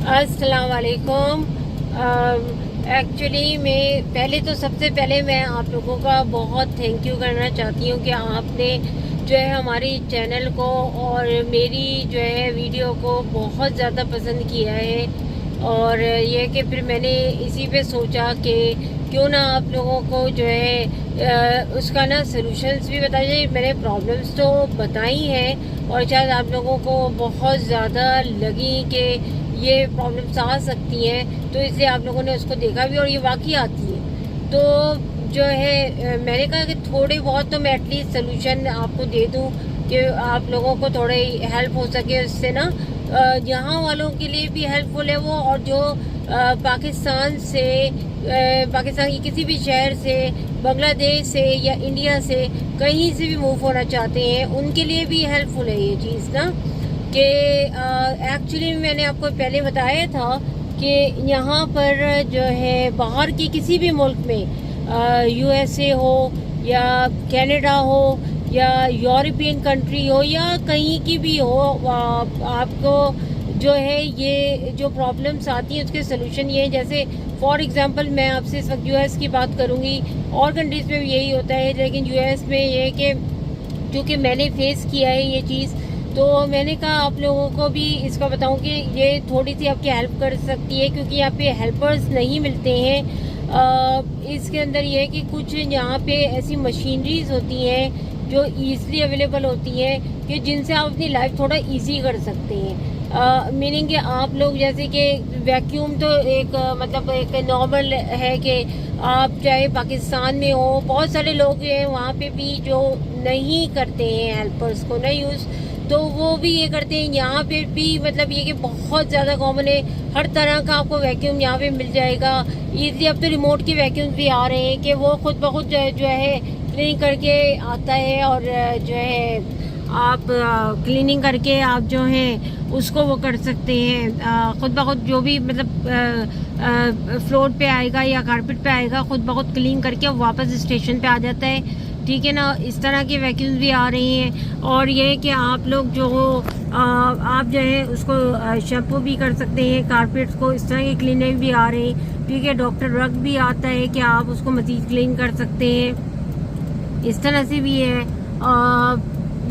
अस्सलाम वालेकुम। एक्चुअली सबसे पहले मैं आप लोगों का बहुत थैंक यू करना चाहती हूँ कि आपने जो है हमारी चैनल को और मेरी जो है वीडियो को बहुत ज़्यादा पसंद किया है। और ये कि फिर मैंने इसी पे सोचा कि क्यों ना आप लोगों को जो है उसका ना सॉल्यूशंस भी बताइए। जाए। मैंने प्रॉब्लम्स तो बताई हैं और शायद आप लोगों को बहुत ज़्यादा लगी कि ये प्रॉब्लम्स आ सकती हैं, तो इसलिए आप लोगों ने उसको देखा भी और ये वाकई आती है। तो जो है मैंने कहा कि थोड़े बहुत तो मैं एटलीस्ट सोल्यूशन आपको दे दूं कि आप लोगों को थोड़ी हेल्प हो सके उससे ना। यहाँ वालों के लिए भी हेल्पफुल है वो, और जो पाकिस्तान के किसी भी शहर से, बांग्लादेश से या इंडिया से कहीं से भी मूव होना चाहते हैं उनके लिए भी हेल्पफुल है ये चीज़ ना। कि एक्चुअली मैंने आपको पहले बताया था कि यहाँ पर जो है बाहर के किसी भी मुल्क में यूएसए हो या कनाडा हो या यूरोपियन कंट्री हो या कहीं की भी हो, आपको जो है ये जो प्रॉब्लम्स आती हैं उसके सोल्यूशन ये है। जैसे फॉर एग्जांपल मैं आपसे इस वक्त यूएस की बात करूँगी, और कंट्रीज़ में भी यही होता है, लेकिन यूएस में ये कि क्योंकि मैंने फेस किया है ये चीज़, तो मैंने कहा आप लोगों को भी इसका बताऊं कि ये थोड़ी सी आपकी हेल्प कर सकती है, क्योंकि यहाँ पे हेल्पर्स नहीं मिलते हैं। इसके अंदर ये है कि कुछ यहाँ पे ऐसी मशीनरीज होती हैं जो ईज़िली अवेलेबल होती हैं कि जिनसे आप अपनी लाइफ थोड़ा इजी कर सकते हैं। मीनिंग कि आप लोग जैसे कि वैक्यूम तो एक मतलब एक नॉर्मल है कि आप चाहे पाकिस्तान में हो, बहुत सारे लोग हैं वहाँ पे भी जो नहीं करते हैं हेल्पर्स को ना यूज़, तो वो भी ये करते हैं। यहाँ पे भी मतलब ये कि बहुत ज़्यादा कॉमन है, हर तरह का आपको वैक्यूम यहाँ पे मिल जाएगा ईज़िली। अब तो रिमोट के वैक्यूम भी आ रहे हैं कि वो खुद ब खुद जो है क्लीन करके आता है, और जो है आप क्लीनिंग करके आप जो है उसको वो कर सकते हैं खुद ब खुद, जो भी मतलब फ्लोर पे आएगा या कारपेट पे आएगा खुद ब खुद क्लीन करके वापस स्टेशन पे आ जाता है। ठीक है ना, इस तरह के वैक्यूम्स भी आ रही हैं। और ये है कि आप लोग जो हो आप जो है उसको शैम्पू भी कर सकते हैं कारपेट्स को, इस तरह की क्लीनिंग भी आ रही है। ठीक है, डॉक्टर रग भी आता है कि आप उसको मज़ीद क्लीन कर सकते हैं, इस तरह से भी है।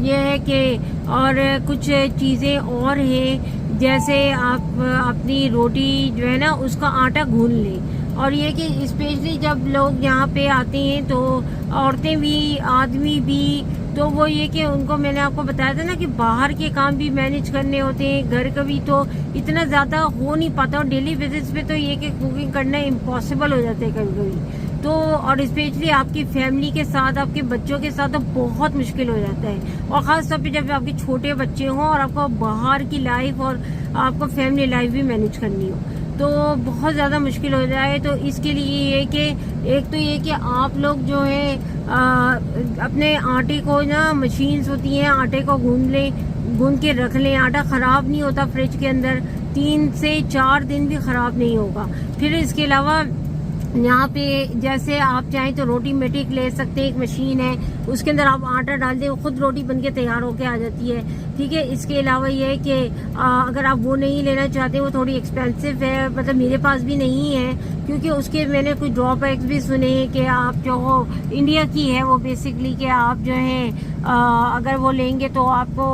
ये है कि और कुछ चीज़ें और हैं, जैसे आप अपनी रोटी जो है ना उसका आटा गूंद लें। और ये कि स्पेशली जब लोग यहाँ पे आते हैं तो औरतें भी आदमी भी, तो वो ये कि उनको मैंने आपको बताया था ना कि बाहर के काम भी मैनेज करने होते हैं, घर का भी तो इतना ज़्यादा हो नहीं पाता, और डेली बेसिस पे तो ये कि कुकिंग करना इम्पॉसिबल हो जाता है कभी कभी तो। और स्पेशली आपकी फैमिली के साथ, आपके बच्चों के साथ तो बहुत मुश्किल हो जाता है, और ख़ास तौर पे जब आपके छोटे बच्चे हों और आपको बाहर की लाइफ और आपको फैमिली लाइफ भी मैनेज करनी हो तो बहुत ज़्यादा मुश्किल हो जाए। तो इसके लिए ये कि एक तो ये कि आप लोग जो है अपने आटे को ना, मशीन्स होती हैं आटे को गूंद के रख लें। आटा ख़राब नहीं होता फ्रिज के अंदर, 3 से 4 दिन भी ख़राब नहीं होगा। फिर इसके अलावा यहाँ पे जैसे आप चाहें तो रोटी मेटिक ले सकते हैं, एक मशीन है उसके अंदर आप आटा डाल दें, खुद रोटी बनके तैयार होके आ जाती है। ठीक है, इसके अलावा ये है कि अगर आप वो नहीं लेना चाहते, वो थोड़ी एक्सपेंसिव है, मतलब मेरे पास भी नहीं है, क्योंकि उसके मैंने कुछ ड्रॉबैक्स भी सुने हैं कि आप जो हो इंडिया की है वो बेसिकली कि आप जो है अगर वो लेंगे तो आपको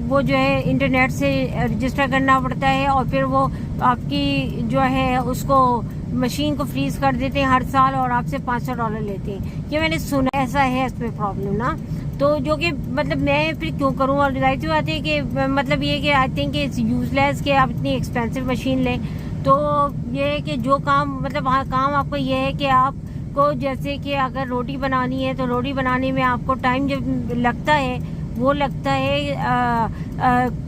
वो जो है इंटरनेट से रजिस्टर करना पड़ता है, और फिर वो आपकी जो है उसको मशीन को फ्रीज कर देते हैं हर साल, और आपसे $500 लेते हैं। ये मैंने सुना, ऐसा है इसमें प्रॉब्लम ना। तो जो कि मतलब मैं फिर क्यों करूँ, और जाहिर सी बात है कि मतलब ये कि आई थिंक इट्स यूजलेस कि आप इतनी एक्सपेंसिव मशीन लें। तो ये है कि जो काम मतलब हाँ काम आपको ये है कि आपको जैसे कि अगर रोटी बनानी है तो रोटी बनाने में आपको टाइम जब लगता है वो लगता है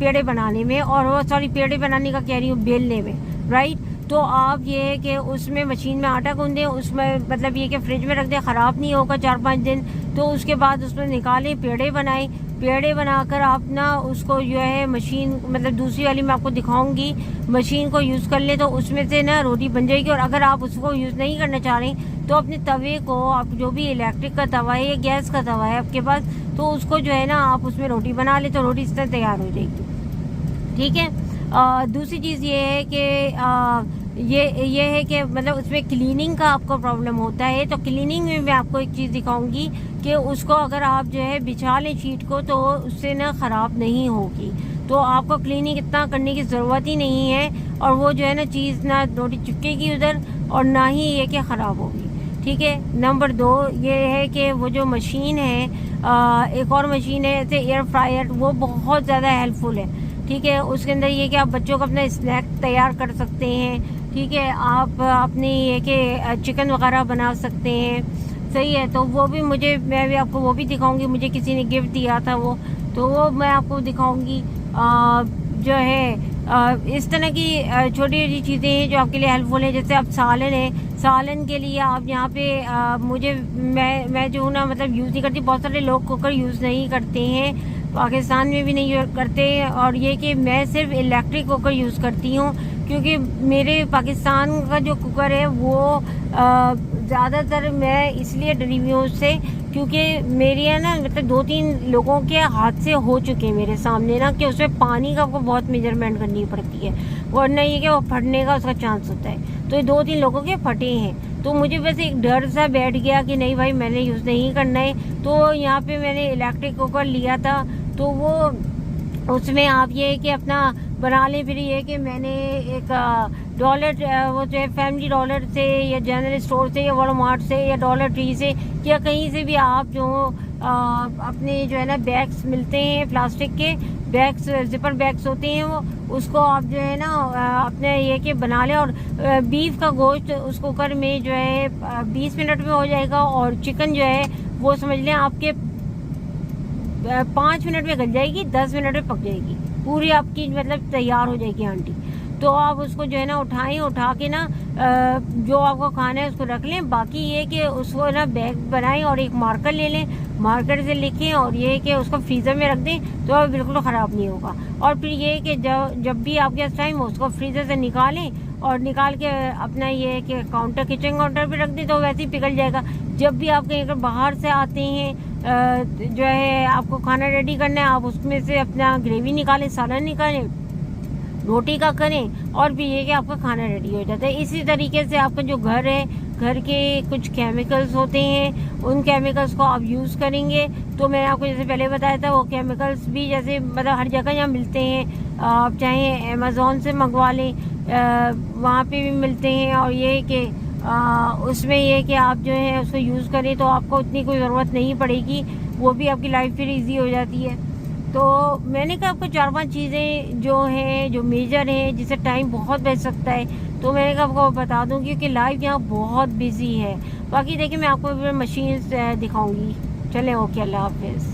पेड़े बनाने में, और वो सॉरी पेड़े बनाने का कह रही हूँ बेलने में, राइट। तो आप ये है कि उसमें मशीन में आटा गूंदें, उसमें मतलब ये कि फ्रिज में रख दें, ख़राब नहीं होगा 4-5 दिन। तो उसके बाद उसमें निकालें, पेड़े बनाएं, पेड़े बनाकर आप ना उसको जो है मशीन मतलब दूसरी वाली मैं आपको दिखाऊंगी मशीन को यूज़ कर लें, तो उसमें से ना रोटी बन जाएगी। और अगर आप उसको यूज़ नहीं करना चाह रहे तो अपने तवे को, आप जो भी इलेक्ट्रिक का तवा है या गैस का तवा है आपके पास, तो उसको जो है ना आप उसमें रोटी बना लें तो रोटी इस तरह तैयार हो जाएगी। ठीक है, दूसरी चीज़ ये है कि ये है कि मतलब उसमें क्लीनिंग का आपको प्रॉब्लम होता है, तो क्लीनिंग में मैं आपको एक चीज़ दिखाऊंगी कि उसको अगर आप जो है बिछा लें शीट को तो उससे ना ख़राब नहीं होगी। तो आपको क्लीनिंग इतना करने की ज़रूरत ही नहीं है, और वो जो है ना चीज़ ना रोटी चिपकेगी उधर, और ना ही ये कि ख़राब होगी। ठीक है। नंबर 2 ये है कि वो जो मशीन है, एक और मशीन है जैसे एयर फ्रायर, वो बहुत ज़्यादा हेल्पफुल है। ठीक है। उसके अंदर ये कि आप बच्चों को अपना स्नैक तैयार कर सकते हैं। ठीक है। आप अपनी ये कि चिकन वगैरह बना सकते हैं। सही है। तो वो भी मैं भी आपको वो भी दिखाऊंगी, मुझे किसी ने गिफ्ट दिया था वो, तो वो मैं आपको दिखाऊंगी। जो है इस तरह की छोटी छोटी चीज़ें हैं जो आपके लिए हेल्पफुल है। जैसे अब सालन है, सालन के लिए आप यहाँ पे मैं जो हूँ ना मतलब यूज़ नहीं करती। बहुत सारे लोग कुकर यूज़ नहीं करते हैं, पाकिस्तान में भी नहीं करते। और ये कि मैं सिर्फ इलेक्ट्रिक कुकर यूज़ करती हूँ, क्योंकि मेरे पाकिस्तान का जो कुकर है वो ज़्यादातर मैं इसलिए डरी हुई हूँ उससे, क्योंकि मेरे यहाँ ना मतलब 2-3 लोगों के हाथ से हो चुके हैं मेरे सामने ना कि उसमें पानी का आपको बहुत मेजरमेंट करनी पड़ती है, वरना ये कि वो फटने का उसका चांस होता है। तो ये 2-3 लोगों के फटे हैं, तो मुझे वैसे एक डर सा बैठ गया कि नहीं भाई मैंने यूज़ नहीं करना है। तो यहाँ पे मैंने इलेक्ट्रिक कुकर लिया था, तो वो उसमें आप ये कि अपना बना लें। फिर ये कि मैंने एक डॉलर वो जो है फैमिली डॉलर से या जनरल स्टोर से या वॉलमार्ट से या डॉलर ट्री से या कहीं से भी आप जो अपने जो है ना बैग्स मिलते हैं, प्लास्टिक के बैग्स, जिपर बैग्स होते हैं, वो उसको आप जो है ना अपने ये कि बना लें। और बीफ का गोश्त उस कुकर में जो है 20 मिनट में हो जाएगा, और चिकन जो है वो समझ लें आपके 5 मिनट में गल जाएगी, 10 मिनट में पक जाएगी, पूरी आपकी मतलब तैयार हो जाएगी आंटी। तो आप उसको जो है ना उठा के ना जो आपको खाना है उसको रख लें। बाकी ये कि उसको ना बैग बनाएं और एक मार्कर ले लें, मार्कर से लिखें, और ये कि उसको फ्रीज़र में रख दें तो बिल्कुल ख़राब नहीं होगा। और फिर ये कि जब भी आपके पास टाइम हो उसको फ्रीज़र से निकालें, और निकाल के अपना ये कि किचन काउंटर पे रख दें तो वैसे ही पिघल जाएगा। जब भी आप कहीं अगर बाहर से आते हैं जो है आपको खाना रेडी करना है, आप उसमें से अपना ग्रेवी निकालें, सालन निकालें, रोटी का करें, और भी ये कि आपका खाना रेडी हो जाता है। इसी तरीके से आपका जो घर है, घर के कुछ केमिकल्स होते हैं, उन केमिकल्स को आप यूज़ करेंगे तो मैंने आपको जैसे पहले बताया था, वो केमिकल्स भी जैसे मतलब हर जगह यहाँ मिलते हैं। आप चाहे अमेज़ोन से मंगवा लें, वहाँ पे भी मिलते हैं। और ये कि उसमें ये कि आप जो है उसको यूज़ करें तो आपको उतनी कोई ज़रूरत नहीं पड़ेगी, वो भी आपकी लाइफ फिर ईजी हो जाती है। तो मैंने कहा आपको 4-5 चीज़ें जो हैं, जो मेजर हैं, जिससे टाइम बहुत बच सकता है, तो मैंने कहा आपको बता दूं क्योंकि लाइफ यहाँ बहुत बिजी है। बाकी देखिए मैं आपको मशीन दिखाऊंगी। चलें, ओके, अल्लाह हाफिज़।